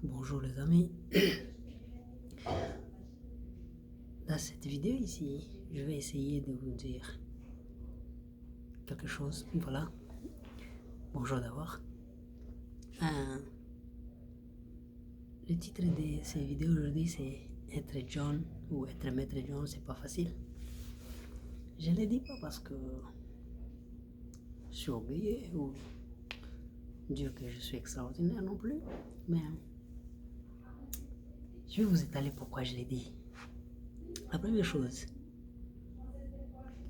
Bonjour les amis. Dans cette vidéo ici, je vais essayer de vous dire quelque chose. Voilà. Bonjour d'abord. Le titre de cette vidéo aujourd'hui c'est être John ou être maître John, c'est pas facile. Je ne le dis pas parce que je suis orgueilleux ou dire que je suis extraordinaire non plus, mais je vais vous étaler pourquoi je l'ai dit. La première chose,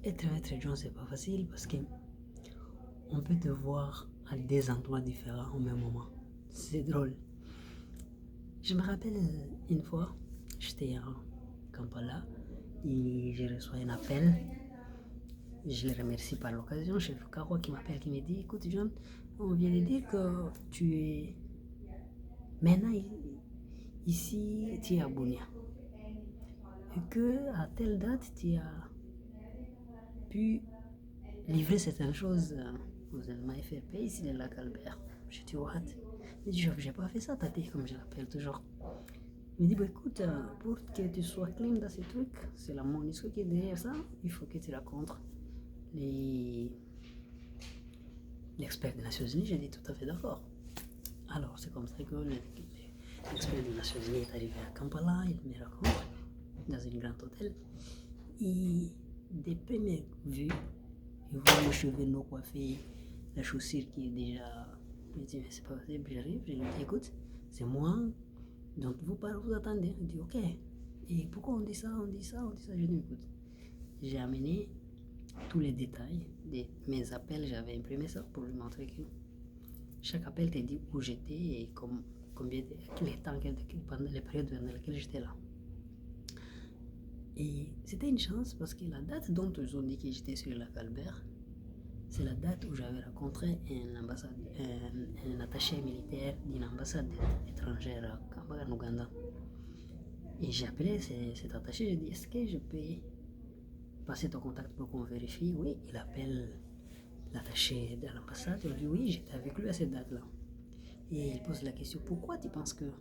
être maître John c'est pas facile parce que on peut te voir à des endroits différents au même moment. C'est drôle. Je me rappelle une fois, j'étais en Kampala et j'ai reçu un appel. Je le remercie par l'occasion. Chef Karo qui m'appelle, qui me dit écoute, John, on vient de dire que tu es maintenant ici, tu es à Bunia. Et que à telle date, tu as pu livrer certaines choses aux éléments FRP ici de lac Albert. Je dis what? Il dit j'ai pas fait ça, Tati, comme je l'appelle toujours. Il me dit, bah, écoute, pour que tu sois clean dans ces trucs, c'est la MONUSCO qui est derrière ça, il faut que tu rencontres l'expert des Nations Unies. J'ai dit tout à fait d'accord. Alors, c'est comme ça que l'expert des Nations Unies est arrivé à Kampala, il me rencontre dans un grand hôtel. Et des premières vues, il voit les cheveux non coiffés, la chaussure qui est déjà. Je dis, mais c'est pas possible, j'arrive, je lui dis, écoute, c'est moi. Donc vous attendez, il dit ok. Et pourquoi on dit ça, on dit ça, on dit ça, je dis écoute. J'ai amené tous les détails de mes appels, j'avais imprimé ça pour lui montrer que chaque appel te dit où j'étais et combien quel temps, pendant les périodes dans lesquelles j'étais là. Et c'était une chance parce que la date dont ils ont dit que j'étais sur le lac Albert, c'est la date où j'avais rencontré un attaché militaire d'une ambassade étrangère en Ouganda. Et j'ai appelé cet attaché, j'ai dit est-ce que je peux passer ton contact pour qu'on vérifie? Oui, il appelle l'attaché de l'ambassade, il dit oui, j'étais avec lui à cette date-là. Et il pose la question pourquoi tu penses que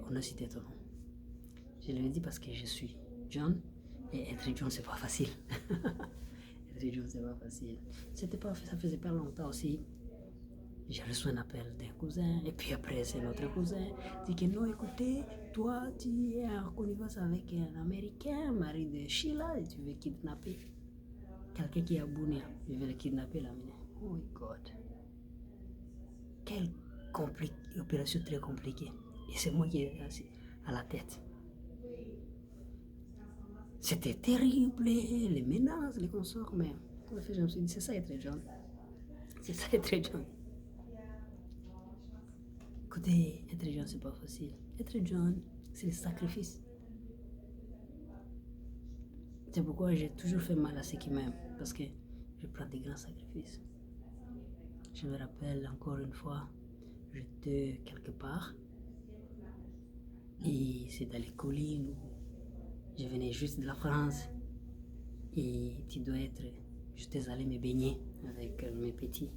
on a cité ton nom? Je lui ai dit parce que je suis John et être John c'est pas facile. Être John c'est pas facile. Ça faisait pas longtemps aussi. J'ai reçu un appel d'un cousin, et puis après c'est notre cousin, dit que non, écoutez, toi tu es en connivence avec un Américain, mari de Sheila, et tu veux kidnapper quelqu'un qui est à Bunia. Je vais le kidnapper là. Oh my God. Quelle opération très compliquée. Et c'est moi qui est assis à la tête. C'était terrible, les menaces, les consorts, mais en fait, je me suis dit, c'est ça être John. C'est ça être John. Écoutez, être John, c'est pas facile. Être John, c'est le sacrifice. C'est pourquoi j'ai toujours fait mal à ceux qui m'aiment, parce que je prends des grands sacrifices. Je me rappelle encore une fois, j'étais quelque part, et c'est dans les collines où je venais juste de la France, et tu dois être, j'étais allé me baigner avec mes petits.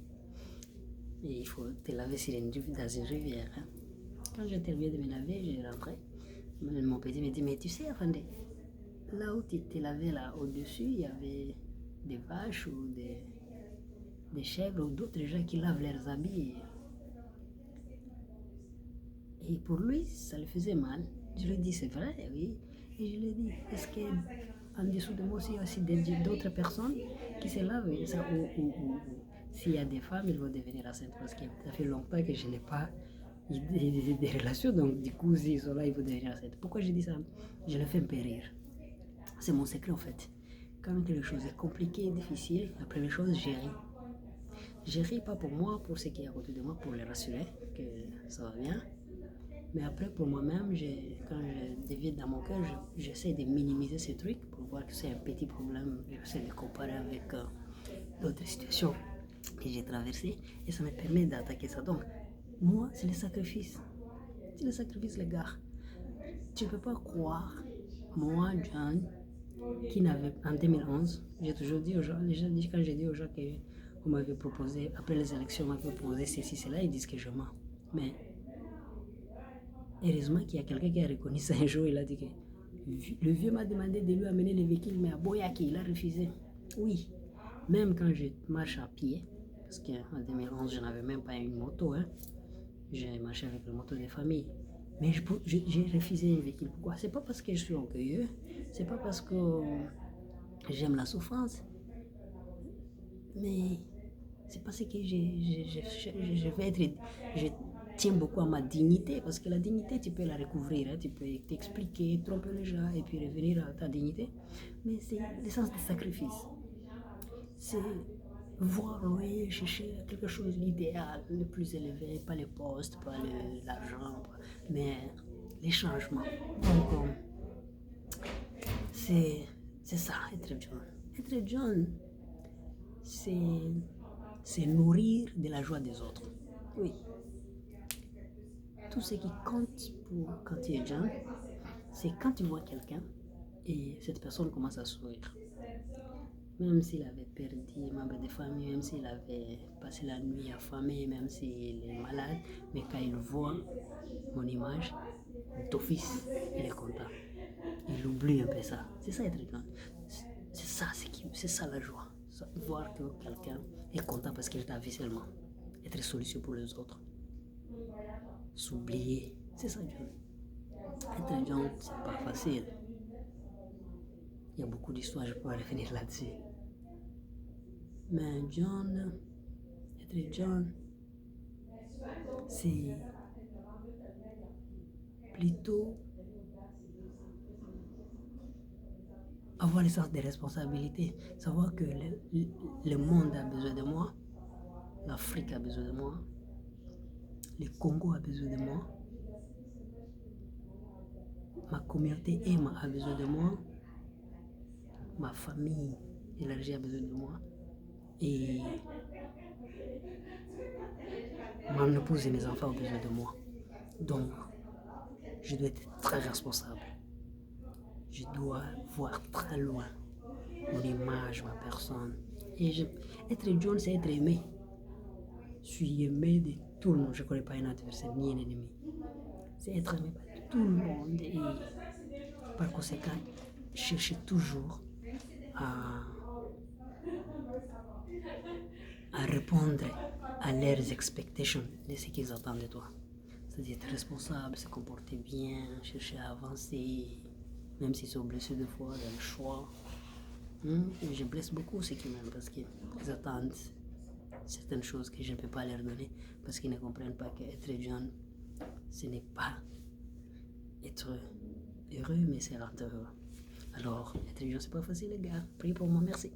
Et il faut te laver dans une rivière. Hein. Quand j'ai terminé de me laver, j'ai rentré. Mon petit me dit, mais tu sais, attendez, là où tu t'es lavé là au-dessus, il y avait des vaches ou des chèvres ou d'autres gens qui lavent leurs habits. Et pour lui, ça le faisait mal. Je lui ai dit, c'est vrai, oui. Et je lui ai dit, est-ce qu'en dessous de moi aussi, il y a aussi d'autres personnes qui se lavent ça, ou s'il y a des femmes, ils vont devenir enceintes parce que ça fait longtemps que je n'ai pas des relations, donc du coup, s'ils sont là, ils vont devenir enceintes. Pourquoi je dis ça? Je le fais me rire. C'est mon secret en fait. Quand quelque chose est compliqué, difficile, la première chose, j'ai ri. Je ris pas pour moi, pour ceux qui sont à côté de moi, pour les rassurer que ça va bien. Mais après, pour moi-même, quand je dévie dans mon cœur, j'essaie de minimiser ces trucs pour voir que c'est un petit problème. J'essaie de comparer avec d'autres situations que j'ai traversées et ça me permet d'attaquer ça. Donc, moi, c'est le sacrifice. C'est le sacrifice, les gars. Tu ne peux pas croire, moi, John, qui n'avait, en 2011, j'ai toujours dit aux gens, quand j'ai dit aux gens qu'on m'avait proposé, après les élections, on m'avait proposé ceci, cela, ils disent que je mens. Mais Heureusement qu'il y a quelqu'un qui a reconnu ça un jour, il a dit que le vieux m'a demandé de lui amener le véhicule, mais à Boyaki, il a refusé. Oui, même quand je marche à pied, parce qu'en 2011, je n'avais même pas une moto, hein. J'ai marché avec la moto des familles. Mais j'ai refusé un véhicule. Pourquoi? C'est pas parce que je suis orgueilleux, c'est pas parce que j'aime la souffrance, mais c'est parce que je vais être. Je tiens beaucoup à ma dignité, parce que la dignité, tu peux la recouvrir, hein, tu peux t'expliquer, tromper les gens et puis revenir à ta dignité. Mais c'est l'essence du sacrifice. C'est voir loin, chercher quelque chose, l'idéal, le plus élevé, pas les postes, pas l'argent, mais les changements. Donc, c'est ça, être John. Être John, c'est nourrir de la joie des autres. Oui. Tout ce qui compte pour quand tu es John, c'est quand tu vois quelqu'un et cette personne commence à sourire. Même s'il avait perdu un membre de famille, même s'il avait passé la nuit affamé, même s'il est malade, mais quand il voit mon image, d'office, il est content. Il oublie un peu ça. C'est ça être grand. C'est ça la joie. Voir que quelqu'un est content parce qu'il t'a vu seulement. Être solution pour les autres. S'oublier. C'est ça, John. Être John, c'est pas facile. Il y a beaucoup d'histoires, je peux revenir là-dessus. Mais John, être John, c'est plutôt avoir le sens des responsabilités. Savoir que le monde a besoin de moi, l'Afrique a besoin de moi, le Congo a besoin de moi, ma communauté a besoin de moi, ma famille élargie a besoin de moi, et mon épouse et mes enfants ont besoin de moi. Donc, je dois être très responsable. Je dois voir très loin mon image, ma personne. Et être John, c'est être aimé. Je suis aimé de tout le monde. Je ne connais pas un adversaire ni un ennemi. C'est être aimé par tout le monde et par conséquent, chercher toujours à répondre à leurs expectations de ce qu'ils attendent de toi. C'est-à-dire être responsable, se comporter bien, chercher à avancer, même s'ils sont blessés deux fois dans le choix. Je blesse beaucoup ceux qui m'aiment parce qu'ils attendent certaines choses que je ne peux pas leur donner parce qu'ils ne comprennent pas qu'être jeune, ce n'est pas être heureux, mais c'est rendre heureux. Alors, être jeune, c'est pas facile, les gars. Priez pour moi, merci.